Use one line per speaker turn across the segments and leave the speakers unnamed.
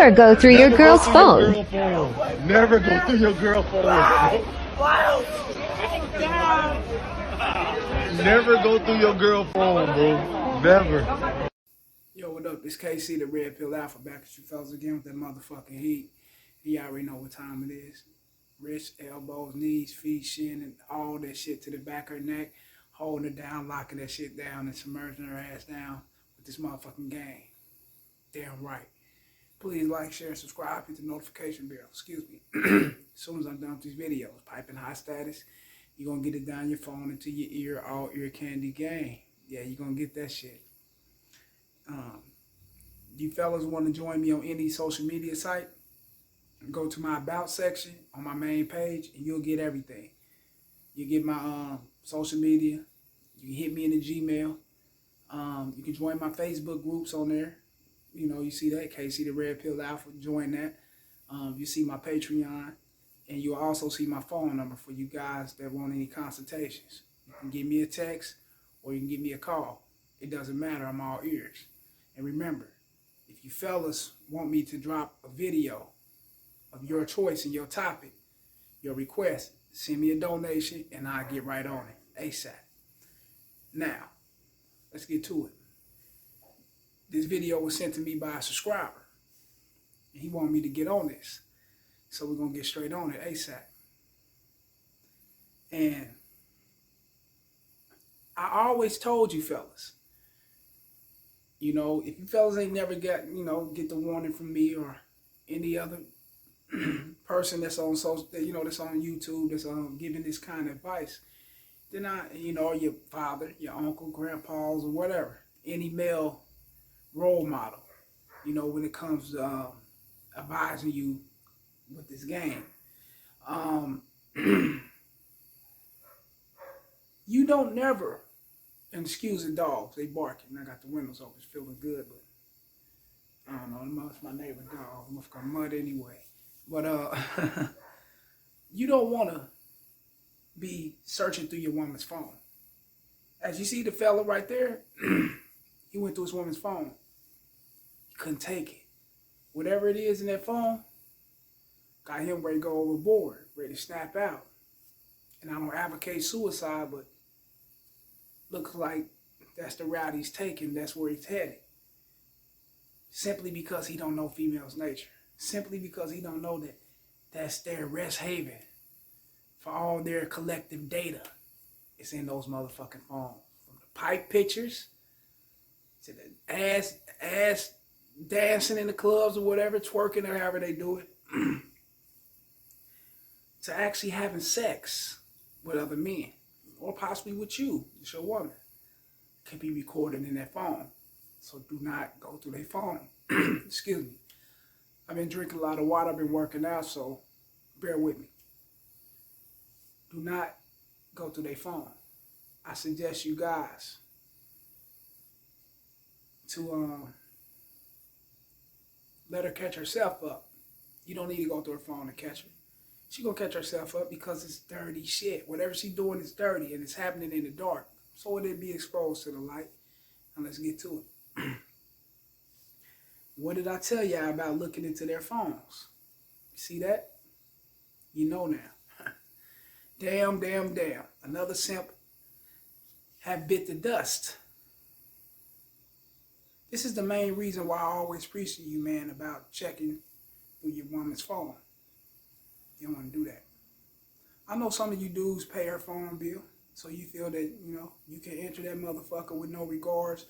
never go through your girl's phone.
Never go through your girl's phone. Never go through your girl's phone, bro. Never.
Yo, what up? It's KC, the Red Pill Alpha, back at you fellas again with that motherfucking heat. You already know what time it is. Wrists, elbows, knees, feet, shin, and all that shit to the back of her neck, holding her down, locking that shit down, and submerging her ass down with this motherfucking game. Damn right. Please like, share, and subscribe. Hit the notification bell. Excuse me. As soon as I'm done with these videos, piping high status, you're going to get it down your phone into your ear, all ear candy game. Yeah, you're going to get that shit. You fellas want to join me on any social media site, go to my About section on my main page, and you'll get everything. You get my social media. You can hit me in the Gmail. You can join my Facebook groups on there. You know, you see that, KC the Red Pill Alpha, join that. You see my Patreon, and you'll also see my phone number for you guys that want any consultations. You can give me a text or you can give me a call. It doesn't matter, I'm all ears. And remember, if you fellas want me to drop a video of your choice and your topic, your request, send me a donation and I'll get right on it ASAP. Now, let's get to it. This video was sent to me by a subscriber, and he wanted me to get on this. So we're going to get straight on it ASAP. And I always told you fellas, you know, if you fellas ain't never got, you know, get the warning from me or any other person that's on social, you know, that's on YouTube, that's giving this kind of advice, then you know, your father, your uncle, grandpas, or whatever, any male role model, you know, when it comes to advising you with this game. You don't never, and excuse the dogs, they barking. I got the windows open, it's feeling good, but I don't know, it's my neighbor dog. I'm gonna mud anyway. But you don't want to be searching through your woman's phone. As you see the fella right there, he went through his woman's phone. He couldn't take it. Whatever it is in that phone, got him ready to go overboard, ready to snap out. And I don't advocate suicide, but looks like that's the route he's taking. That's where he's headed. Simply because he don't know female's nature. Simply because he don't know that that's their rest haven for all their collective data. It's in those motherfucking phones. From the pipe pictures to the ass dancing in the clubs or whatever, twerking or however they do it, to actually having sex with other men, or possibly with you, it's your woman, can be recorded in that phone. So do not go through their phone. Excuse me. I've been drinking a lot of water, I've been working out, so bear with me. Do not go through their phone. I suggest you guys to let her catch herself up. You don't need to go through her phone to catch her. She gonna catch herself up because it's dirty shit. Whatever she's doing is dirty and it's happening in the dark. So it'll be exposed to the light. And let's get to it. What did I tell y'all about looking into their phones? You see that? You know now. Damn. Another simp have bit the dust. This is the main reason why I always preach to you, man, about checking through your woman's phone. You don't want to do that. I know some of you dudes pay her phone bill, so you feel that, you know, you can enter that motherfucker with no regards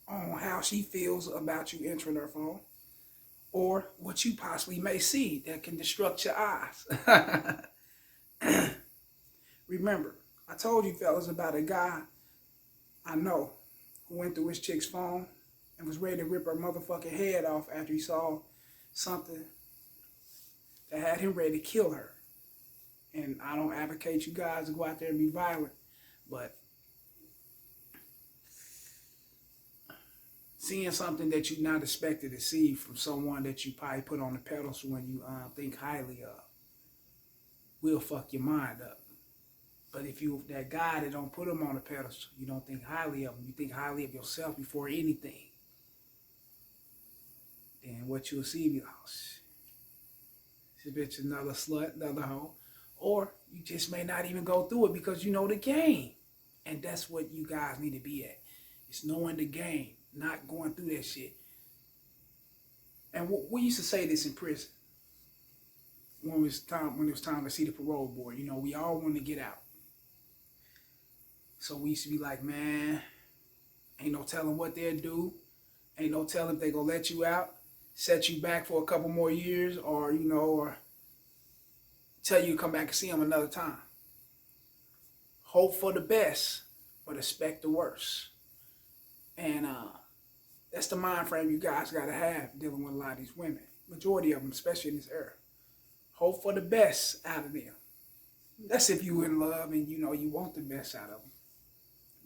on how she feels about you entering her phone, or what you possibly may see that can destruct your eyes. Remember, I told you fellas about a guy I know who went through his chick's phone and was ready to rip her motherfucking head off after he saw something that had him ready to kill her. And I don't advocate you guys to go out there and be violent, but seeing something that you not expected to see from someone that you probably put on the pedestal when you think highly of will fuck your mind up. But if you that guy that don't put him on the pedestal, you don't think highly of him, you think highly of yourself before anything, then what you'll see be, oh, this bitch is another slut, another hoe. Or you just may not even go through it because you know the game. And that's what you guys need to be at. It's knowing the game, not going through that shit. And we used to say this in prison. When it was time to see the parole board, you know, we all want to get out. So we used to be like, man, ain't no telling what they'll do. Ain't no telling if they gonna let you out, set you back for a couple more years, or, you know, or tell you to come back and see them another time. Hope for the best, but expect the worst. And that's the mind frame you guys gotta have dealing with a lot of these women. Majority of them, especially in this era. Hope for the best out of them. That's if you in love and you know you want the best out of them.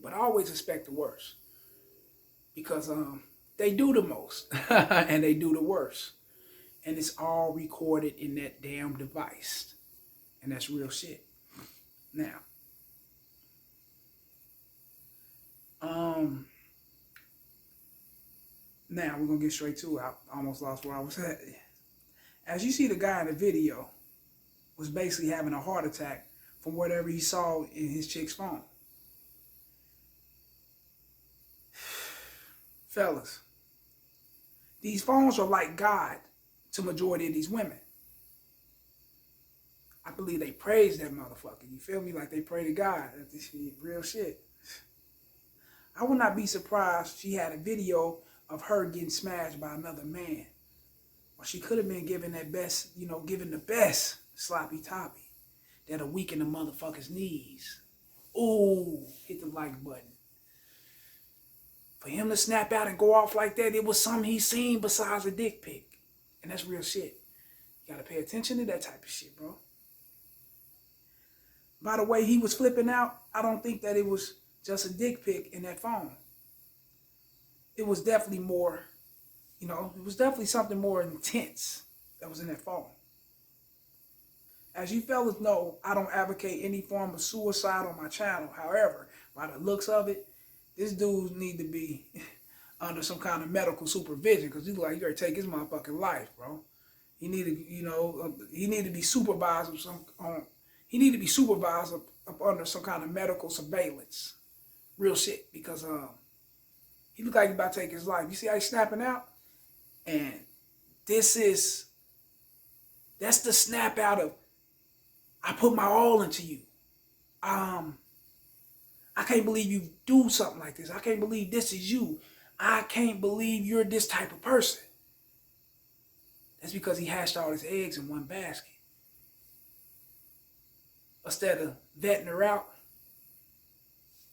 But always expect the worst. Because they do the most and they do the worst. And it's all recorded in that damn device. And that's real shit. Now, we're gonna get straight to it. I almost lost where I was at. As you see, the guy in the video was basically having a heart attack from whatever he saw in his chick's phone. Fellas, these phones are like God to majority of these women. I believe they praise that motherfucker. You feel me? Like they pray to God. That's real shit. I would not be surprised she had a video of her getting smashed by another man. Or she could have been given that best, you know, given the best sloppy toppy that'll weaken the motherfucker's knees. Ooh, hit the like button. For him to snap out and go off like that, it was something he seen besides a dick pic. And that's real shit. You gotta pay attention to that type of shit, bro. By the way he was flipping out, I don't think that it was just a dick pic in that phone. It was definitely more, you know, it was definitely something more intense that was in that phone. As you fellas know, I don't advocate any form of suicide on my channel. However, by the looks of it, this dude need to be under some kind of medical supervision because he's like, you gotta take his motherfucking life, bro. He need to, you know, he need to be supervised with he need to be supervised up under some kind of medical surveillance. Real shit, because he look like he's about to take his life. You see how he's snapping out? And that's the snap out of, I put my all into you. I can't believe you do something like this. I can't believe this is you. I can't believe you're this type of person. That's because he hatched all his eggs in one basket. Instead of vetting her out,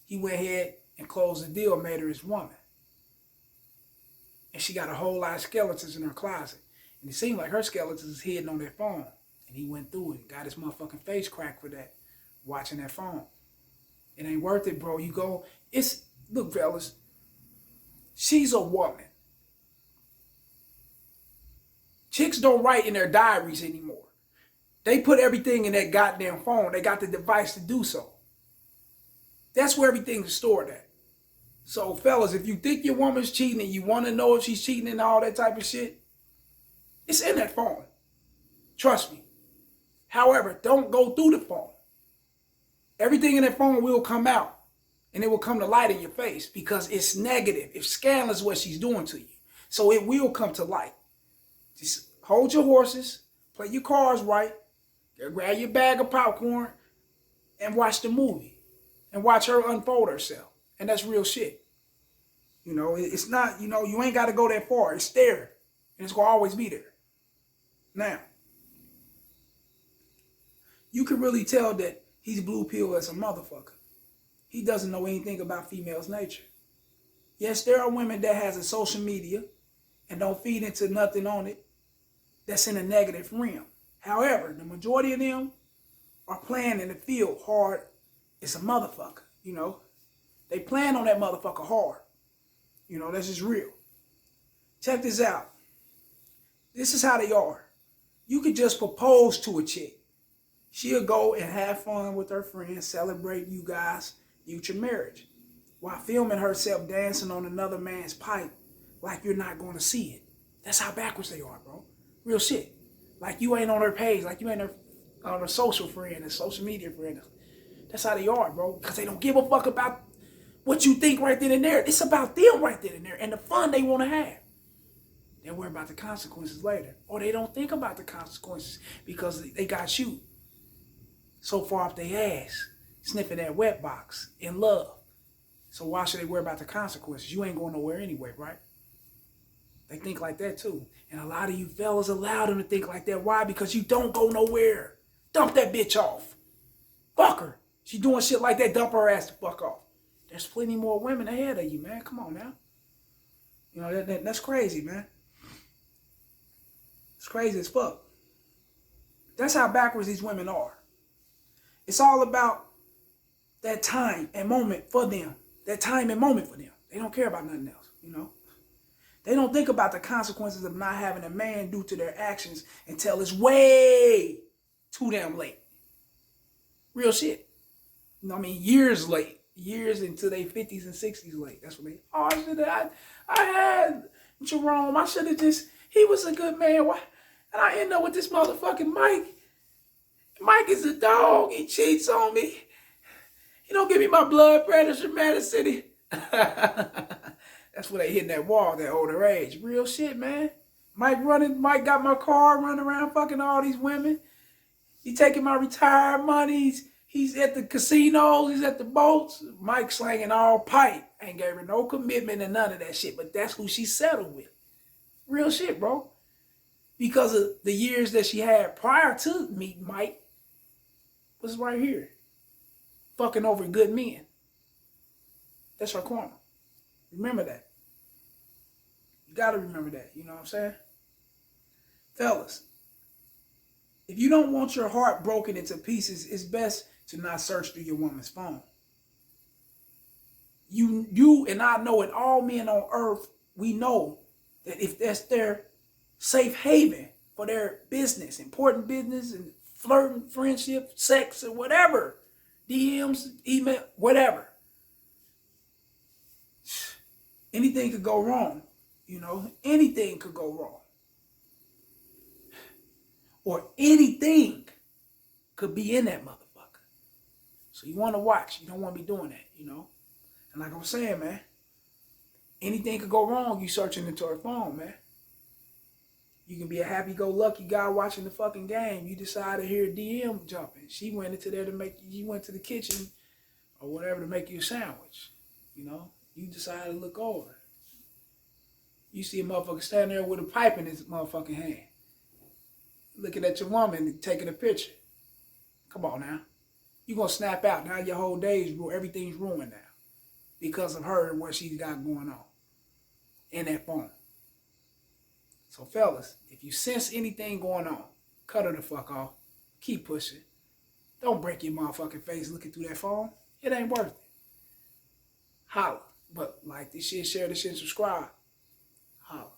he went ahead and closed the deal and made her his woman. And she got a whole lot of skeletons in her closet. And it seemed like her skeletons is hidden on that phone. And he went through it and got his motherfucking face cracked for that, watching that phone. It ain't worth it, bro. You go, look, fellas, she's a woman. Chicks don't write in their diaries anymore. They put everything in that goddamn phone. They got the device to do so. That's where everything's stored at. So, fellas, if you think your woman's cheating and you want to know if she's cheating and all that type of shit, it's in that phone. Trust me. However, don't go through the phone. Everything in that phone will come out and it will come to light in your face because it's negative. It's scandalous what she's doing to you. So it will come to light. Just hold your horses, play your cards right, grab your bag of popcorn and watch the movie and watch her unfold herself. And that's real shit. You know, it's not, you know, you ain't got to go that far. It's there and it's going to always be there. Now, you can really tell that he's blue pill as a motherfucker. He doesn't know anything about females' nature. Yes, there are women that has a social media and don't feed into nothing on it that's in a negative realm. However, the majority of them are playing in the field hard as a motherfucker, you know. They playing on that motherfucker hard. You know, that's just real. Check this out. This is how they are. You could just propose to a chick. She'll go and have fun with her friends, celebrate you guys' future marriage, while filming herself dancing on another man's pipe like you're not going to see it. That's how backwards they are, bro. Real shit. Like you ain't on her page, like you ain't on her social friend and social media friend. That's how they are, bro. Because they don't give a fuck about what you think right then and there. It's about them right then and there and the fun they want to have. They worry about the consequences later. Or they don't think about the consequences because they got you so far up their ass, sniffing that wet box in love. So why should they worry about the consequences? You ain't going nowhere anyway, right? They think like that too. And a lot of you fellas allow them to think like that. Why? Because you don't go nowhere. Dump that bitch off. Fuck her. She doing shit like that, dump her ass the fuck off. There's plenty more women ahead of you, man. Come on now. You know, that's crazy, man. It's crazy as fuck. That's how backwards these women are. It's all about that time and moment for them. That time and moment for them. They don't care about nothing else, you know. They don't think about the consequences of not having a man due to their actions until it's way too damn late. Real shit. You know what I mean? Years late. Years into their 50s and 60s late. That's what they, I had Jerome. I should have just, he was a good man. Why? And I end up with this motherfucking Mike. Mike is a dog. He cheats on me. He don't give me my blood pressure medicine. That's where they hitting that wall, that older age. Real shit, man. Mike got my car running around fucking all these women. He taking my retired money. He's at the casinos. He's at the boats. Mike slanging all pipe. Ain't gave her no commitment and none of that shit. But that's who she settled with. Real shit, bro. Because of the years that she had prior to meeting Mike was right here. Fucking over good men. That's her karma. Remember that. You gotta remember that. You know what I'm saying? Fellas, if you don't want your heart broken into pieces, it's best to not search through your woman's phone. You and I know it, all men on earth, we know that if that's their safe haven for their business, important business and flirting, friendship, sex, or whatever, DMs, email, whatever. Anything could go wrong, you know? Anything could go wrong. Or anything could be in that motherfucker. So you want to watch. You don't want to be doing that, you know? And like I was saying, man, anything could go wrong, you searching into her phone, man. You can be a happy-go-lucky guy watching the fucking game. You decide to hear a DM jumping. She went into there you went to the kitchen or whatever to make you a sandwich, you know? You decide to look over. You see a motherfucker standing there with a pipe in his motherfucking hand. Looking at your woman taking a picture. Come on now. You're going to snap out. Now your whole day is ruined. Everything's ruined now. Because of her and what she's got going on. In that phone. So fellas, if you sense anything going on, cut her the fuck off. Keep pushing. Don't break your motherfucking face looking through that phone. It ain't worth it. Holla. But like this shit, share this shit, subscribe. Holla.